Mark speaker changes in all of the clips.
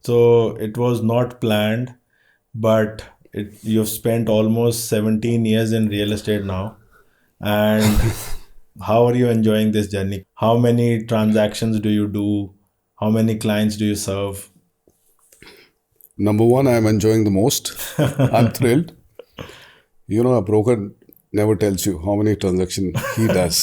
Speaker 1: So it was not planned, but you've spent almost 17 years in real estate now. And how are you enjoying this journey? How many transactions do you do? How many clients do you serve?
Speaker 2: Number one, I'm enjoying the most. I'm thrilled. You know, a broker never tells you how many transactions he does.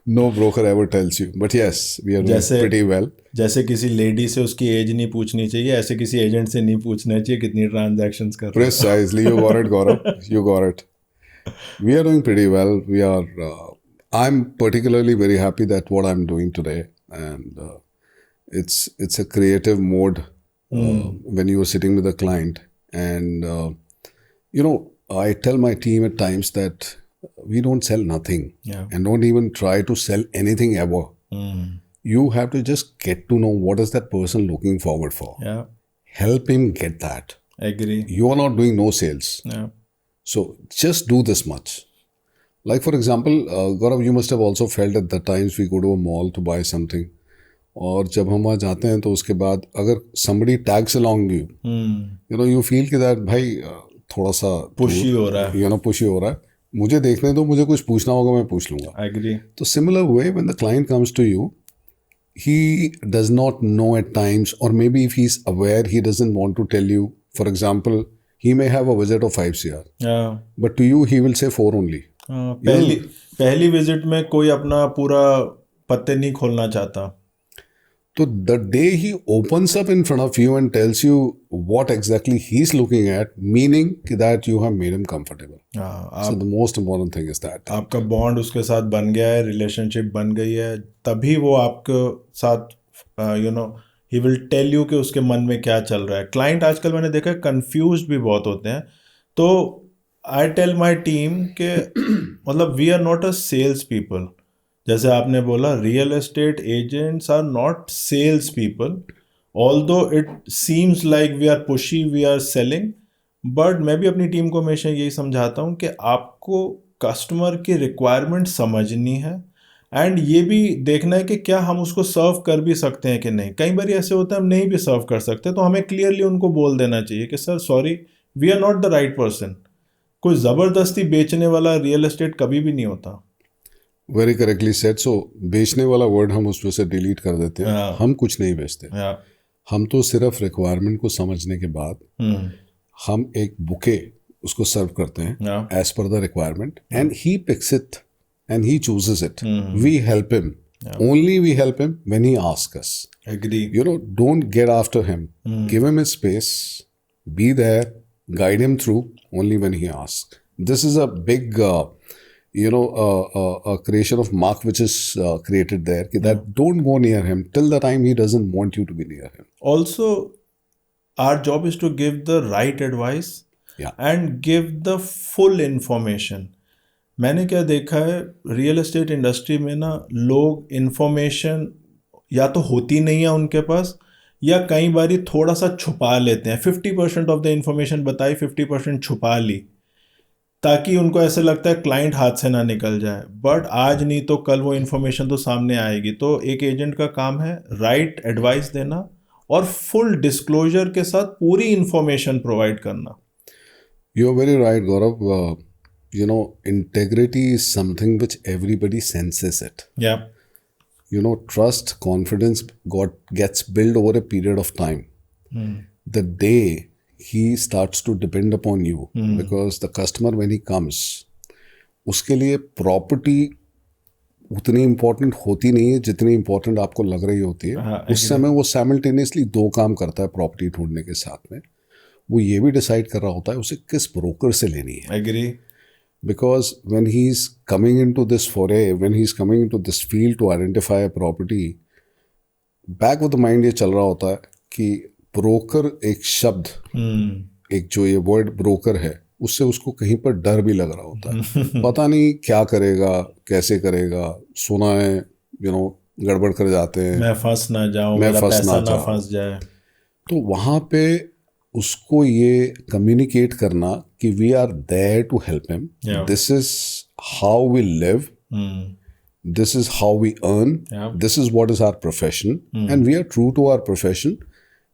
Speaker 2: No broker ever tells you. But yes, we are doing pretty well.
Speaker 1: जैसे किसी lady से उसकी as नहीं पूछनी चाहिए, ऐसे किसी agent से नहीं पूछना चाहिए कितनी ट्रांजैक्शंस कर रहे हो.
Speaker 2: Precisely, you got it, Gaurav. You got it. We are doing pretty well. I'm particularly very happy that what I'm doing today, and it's a creative mode when you are sitting with a client, and you know, I tell my team at times that we don't sell nothing, and don't even try to sell anything ever. You have to just get to know what is that person looking forward for.
Speaker 1: Yeah.
Speaker 2: Help him get that.
Speaker 1: Agree.
Speaker 2: You are not doing no sales.
Speaker 1: Yeah.
Speaker 2: So just do this much. Like for example, Gaurav, you must have also felt at the times we go to a mall to buy something. और जब हम वहाँ जाते हैं तो उसके बाद अगर somebody tags along you, you know, you feel कि that भाई थोड़ा सा
Speaker 1: पुशी हो रहा है.
Speaker 2: You know, पुशी हो रहा है. मुझे देखने दो, मुझे कुछ पूछना होगा मैं पूछ लूँगा.
Speaker 1: I agree.
Speaker 2: तो similar way when the client comes to you, he does not know at times, or maybe if he's aware, he doesn't want to tell you. For example, he may have a budget of 5 CR.
Speaker 1: Yeah.
Speaker 2: But to you, he will say 4 only.
Speaker 1: पहली visit में कोई अपना पूरा पत्ते नहीं खोलना चाहता.
Speaker 2: So the day he opens up in front of you and tells you what exactly he's looking at, meaning that you have made him comfortable. So the most important thing is that.
Speaker 1: आपका bond उसके साथ बन गया है, relationship बन गई है, तभी वो आपके साथ he will tell you कि उसके मन में क्या चल रहा है. क्लाइंट आजकल मैंने देखा है कंफ्यूज्ड भी बहुत होते हैं. तो आई टेल माई टीम के मतलब we are not a sales people. जैसे आपने बोला, real estate agents are not sales people, although it seems like we are pushy, we are selling. But मैं भी अपनी टीम को हमेशा यही समझाता हूँ कि आपको कस्टमर की रिक्वायरमेंट समझनी है, एंड ये भी देखना है कि क्या हम उसको सर्व कर भी सकते हैं कि नहीं. कई बार ऐसे होता है हम नहीं भी सर्व कर सकते, तो हमें क्लियरली उनको बोल देना चाहिए कि sir sorry, we are not the right person. कोई ज़बरदस्ती बेचने वाला रियल एस्टेट कभी भी नहीं होता.
Speaker 2: Very correctly said. सो बेचने वाला वर्ड हम उसमें से डिलीट कर देते हैं. हम कुछ नहीं बेचते. हम तो सिर्फ रिक्वायरमेंट को समझने के बाद हम एक बुके उसको सर्व करते हैं as per the requirement, and he picks it and he chooses it. We help him. Only we help him when he asks us.
Speaker 1: Agree.
Speaker 2: You know, don't get after him. Give him his space. Be there. Guide him through only when he asks. This is a big, a creation of Mark which is created there. That don't go near him till the time he doesn't want you to be near him.
Speaker 1: Also, our job is to give the right advice and give the full information. मैंने क्या देखा है real estate industry में ना, लोग information या तो होती नहीं है उनके पास, या कई बारी थोड़ा सा छुपा लेते हैं. 50% ऑफ द इन्फॉर्मेशन बताई, 50% छुपा ली, ताकि उनको ऐसे लगता है क्लाइंट हाथ से ना निकल जाए. बट आज नहीं तो कल वो इन्फॉर्मेशन तो सामने आएगी. तो एक एजेंट का काम है राइट एडवाइस देना और फुल डिस्क्लोजर के साथ पूरी इन्फॉर्मेशन प्रोवाइड करना.
Speaker 2: You are very right Gaurav. You know, integrity is something which everybody senses it.
Speaker 1: Yeah.
Speaker 2: You know, trust, confidence gets built over a period of time. The day he starts to depend upon you, because the customer when he comes, उसके लिए property उतनी important होती नहीं है जितनी important आपको लग रही होती है. उस समय वो simultaneously 2 काम करता है property ढूंढने के साथ में. वो ये भी decide कर रहा होता है उसे किस broker से लेनी है.
Speaker 1: Agree.
Speaker 2: Because when he's coming into this foray, when he's coming into this field to identify a property, back of the mind ये चल रहा होता है कि broker एक शब्द, एक जो ये word broker है, उससे उसको कहीं पर डर भी लग रहा होता है. पता नहीं क्या करेगा, कैसे करेगा, सुना है गड़बड़ कर जाते हैं,
Speaker 1: मैं फंस ना जाऊं, मेरा पैसा ना फंस जाए. तो
Speaker 2: वहाँ पे उसको ये कम्युनिकेट करना कि we are there to help him. This is how we live, this is how we earn, this is what is our profession, and we are true to our profession.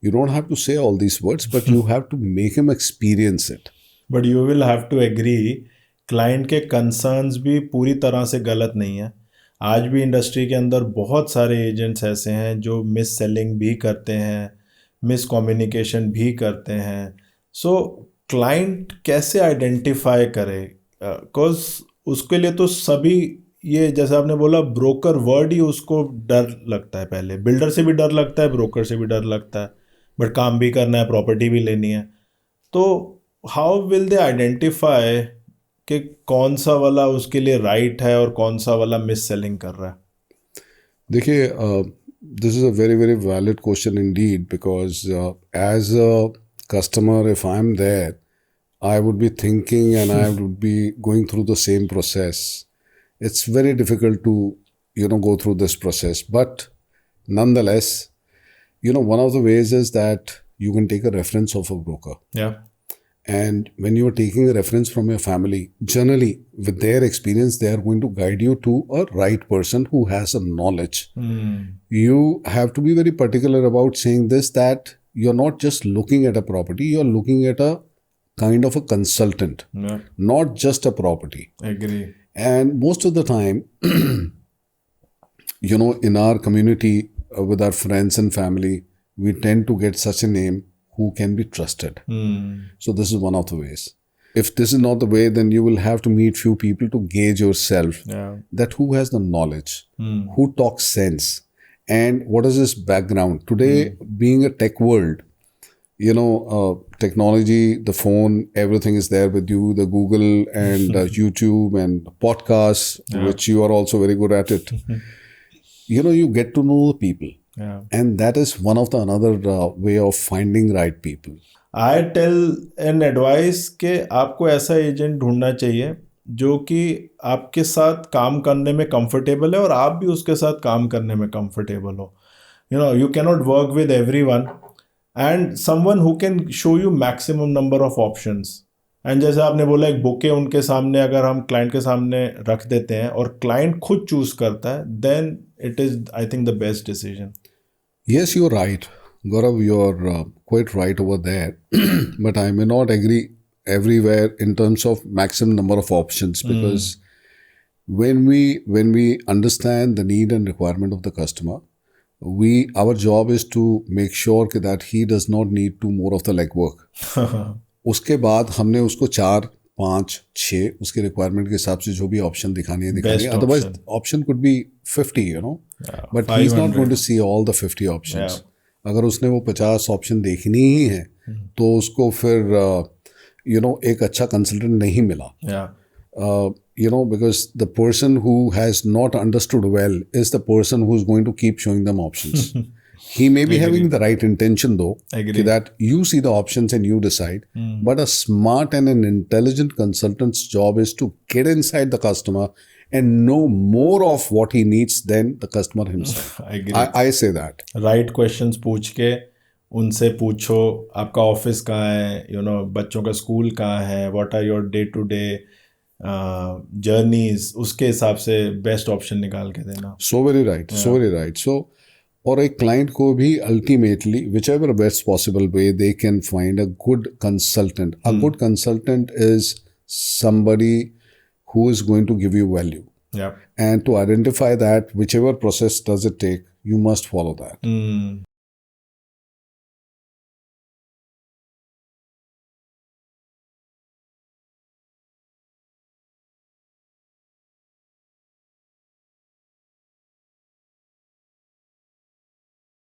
Speaker 2: You don't have to say all these words, but you have to make him experience it.
Speaker 1: But you will have to agree, client के concerns भी पूरी तरह से गलत नहीं है. आज भी इंडस्ट्री के अंदर बहुत सारे एजेंट्स ऐसे हैं जो मिस सेलिंग भी करते हैं, मिस कम्युनिकेशन भी करते हैं. सो क्लाइंट कैसे आइडेंटिफाई करे? बिकॉज उसके लिए तो सभी, ये जैसे आपने बोला ब्रोकर वर्ड ही उसको डर लगता है. पहले बिल्डर से भी डर लगता है, ब्रोकर से भी डर लगता है, बट काम भी करना है, प्रॉपर्टी भी लेनी है. तो हाउ विल दे आइडेंटिफाई कि कौन सा वाला उसके लिए राइट है और कौन सा वाला मिस सेलिंग कर रहा है?
Speaker 2: देखिए, this is a very very valid question indeed, because as a customer, if I'm there, I would be thinking and I would be going through the same process. It's very difficult to, go through this process. But nonetheless, one of the ways is that you can take a reference of a broker.
Speaker 1: Yeah.
Speaker 2: And when you're taking a reference from your family, generally, with their experience, they are going to guide you to a right person who has a knowledge. You have to be very particular about saying this, that you're not just looking at a property, you're looking at a kind of a consultant, not just a property.
Speaker 1: Agree.
Speaker 2: And most of the time, in our community, with our friends and family, we tend to get such a name who can be trusted. So this is one of the ways. If this is not the way, then you will have to meet few people to gauge yourself that who has the knowledge, who talks sense, and what is his background. Today, being a tech world, technology, the phone, everything is there with you, the Google and YouTube and podcasts, which you are also very good at it. You get to know the people. And that is one of the another way of finding right people.
Speaker 1: I tell an advice कि आपको ऐसा agent ढूंढना चाहिए जो कि आपके साथ काम करने में कंफर्टेबल है और आप भी उसके साथ काम करने में कंफर्टेबल हो. You cannot work with everyone, and someone who can show you maximum number of options. And जैसे आपने बोला एक बुके उनके सामने अगर हम क्लाइंट के सामने रख देते हैं और क्लाइंट खुद चूज करता है, then it is I think the best decision.
Speaker 2: Yes, you're right, Gaurav. You're quite right over there. But I may not agree everywhere in terms of maximum number of options, because when we understand the need and requirement of the customer, our job is to make sure that he does not need to more of the legwork. उसके बाद हमने उसको 4, 5, 6 उसके requirement के हिसाब से जो भी ऑप्शन दिखानी है. Otherwise option could be 50, but he is not going to see all the 50 options. अगर उसने वो 50 ऑप्शन देखनी ही है तो उसको फिर एक अच्छा कंसल्टेंट नहीं मिला. Because the person who has not understood well is the person who's going to keep showing them options. He may be having the right intention though, that you see the options and you decide. But a smart and an intelligent consultant's job is to get inside the customer and know more of what he needs than the customer himself. I say that.
Speaker 1: Right questions पूछ के उनसे पूछो आपका office कहाँ है, बच्चों का school कहाँ है, what are your day to day journeys, उसके हिसाब से बेस्ट ऑप्शन निकाल के देना.
Speaker 2: So very right. So और एक क्लाइंट को भी ultimately whichever best possible way they can find a good consultant. A good consultant is somebody who is going to give you value. And to identify that, whichever process does it take, you must follow that.